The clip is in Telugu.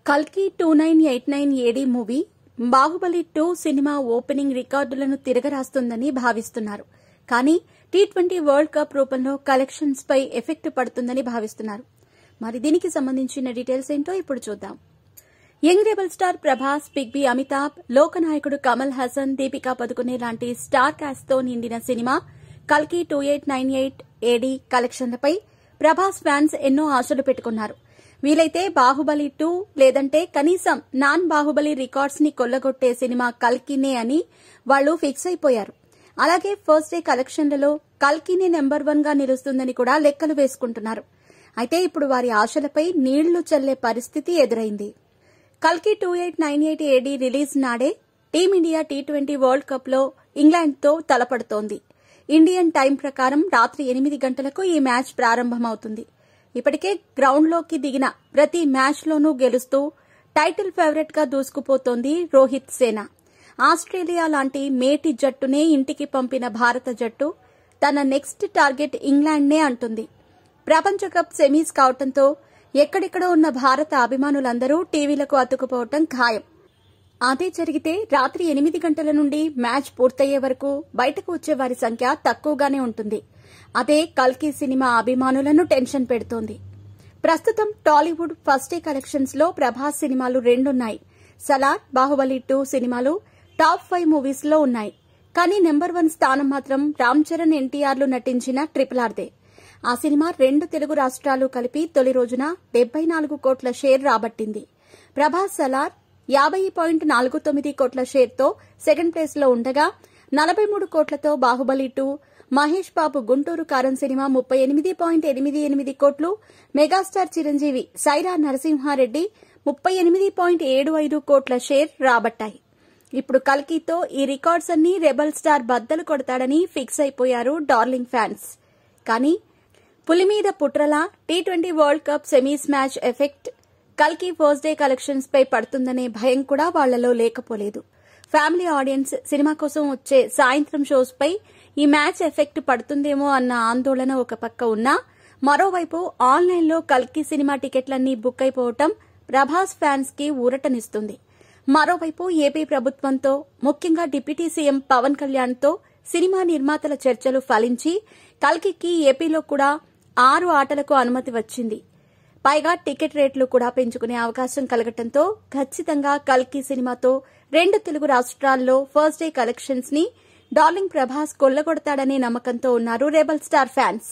కల్కి 2989 AD movie Baahubali 2 cinema opening రికార్డులను తిరగరాస్తుందని భావిస్తున్నారు. కానీ T20 వరల్డ్ కప్ రూపంలో కలెక్షన్స్ పై ఎఫెక్ట్ పడుతుందని భావిస్తున్నారు. మరి దీనికి సంబంధించిన డీటెయిల్స్ ఏంటో ఇప్పుడు చూద్దాం. Young rebel star Prabhas, big B Amitabh, లోకనాయకుడు కమల్ హాసన్, దీపికా పదుకునే లాంటి స్టార్ కాస్ట్ తో నిండిన సినిమా కల్కి 2898 ఏడీ కలెక్షన్లపై ప్రభాస్ ఫ్యాన్స్ ఎన్నో ఆశలు పెట్టుకున్నారు. వీలైతే బాహుబలి 2 లేదంటే కనీసం నాన్ బాహుబలి రికార్డ్స్ ని కొల్లగొట్టే సినిమా కల్కినే అని వాళ్లు ఫిక్స్ అయిపోయారు. అలాగే ఫస్ట్ డే కలెక్షన్లలో కల్కినే నెంబర్ 1 గా నిలుస్తుందని కూడా లెక్కలు వేసుకుంటున్నారు. అయితే ఇప్పుడు వారి ఆశలపై నీళ్లు చల్లే పరిస్థితి ఎదురైంది. కల్కి 2898 ఏడీ రిలీజ్ నాడే టీమిండియా T20 వరల్డ్ కప్ లో ఇంగ్లాండ్తో తలపడుతోంది. ఇండియన్ టైం ప్రకారం రాత్రి 8 గంటలకు ఈ మ్యాచ్ ప్రారంభమవుతుంది. ఇప్పటికే గ్రౌండ్లోకి దిగిన ప్రతి మ్యాచ్లోనూ గెలుస్తూ టైటిల్ ఫేవరెట్ గా దూసుకుపోతోంది రోహిత్ సేన. ఆస్ట్రేలియా లాంటి మేటి జట్టునే ఇంటికి పంపిన భారత జట్టు తన నెక్స్ట్ టార్గెట్ ఇంగ్లాండ్నే అంటుంది. ప్రపంచ కప్ సెమీస్ కావడంతో ఎక్కడెక్కడో ఉన్న భారత అభిమానులందరూ టీవీలకు అతుకుపోవటం ఖాయం. అదే జరిగితే రాత్రి 8 గంటల నుండి మ్యాచ్ పూర్తయ్యే వరకు బయటకు వచ్చే వారి సంఖ్య తక్కువగానే ఉంటుంది. అదే కల్కి సినిమా అభిమానులను టెన్షన్ పెడుతోంది. ప్రస్తుతం టాలీవుడ్ ఫస్ట్ డే కలెక్షన్స్ లో ప్రభాస్ సినిమాలు 2 ఉన్నాయి. సలార్, బాహుబలి 2 సినిమాలు టాప్ 5 మూవీస్ లో ఉన్నాయి. కానీ నెంబర్ 1 స్థానం మాత్రం రామ్ చరణ్, ఎన్టీఆర్లు నటించిన RRRదే. ఆ సినిమా 2 తెలుగు రాష్ట్రాలు కలిపి తొలి రోజున 74 కోట్ల షేర్ రాబట్టింది. ప్రభాస్ సలార్ 50.49 కోట్ల షేర్తో సెకండ్ ప్లేస్ లో ఉండగా 43 కోట్లతో బాహుబలి 2, మహేష్ బాబు గుంటూరు కారం సినిమా 38.88 కోట్లు, మెగాస్టార్ చిరంజీవి, సైరా నరసింహారెడ్డి 38.75 కోట్ల షేర్ రాబట్టాయి. ఇప్పుడు కల్కితో ఈ రికార్డ్స్ అన్ని రెబల్ స్టార్ బద్దలు కొడతాడని ఫిక్స్ అయిపోయారు డార్లింగ్ ఫ్యాన్స్. కానీ పులి మీద పుట్రలా T20 world cup semis match effect కల్కి ఫస్ట్ డే కలెక్షన్స్ పై పడుతుందనే భయం కూడా వాళ్లలో లేకపోలేదు. ఫ్యామిలీ ఆడియన్స్ సినిమా కోసం వచ్చే సాయంత్రం షోస్ పై ఈ మ్యాచ్ ఎఫెక్ట్ పడుతుందేమో అన్న ఆందోళన ఒక పక్క ఉన్నా, మరోవైపు ఆన్లైన్లో కల్కి సినిమా టికెట్లన్నీ బుక్ అయిపోవటం ప్రభాస్ ఫ్యాన్స్ కి ఊరటనిస్తుంది. మరోవైపు ఏపీ ప్రభుత్వంతో, ముఖ్యంగా డిప్యూటీ సీఎం పవన్ కళ్యాణ్తో సినిమా నిర్మాతల చర్చలు ఫలించి కల్కికి ఏపీలో కూడా 6 ఆటలకు అనుమతి వచ్చింది. పైగా టికెట్ రేట్లు కూడా పెంచుకునే అవకాశం కలగటంతో ఖచ్చితంగా కల్కి సినిమాతో 2 తెలుగు రాష్ట్రాల్లో ఫస్ట్ డే కలెక్షన్స్ ని డార్లింగ్ ప్రభాస్ కొల్లగొడతాడనే నమ్మకంతో ఉన్నారు రెబల్ స్టార్ ఫ్యాన్స్.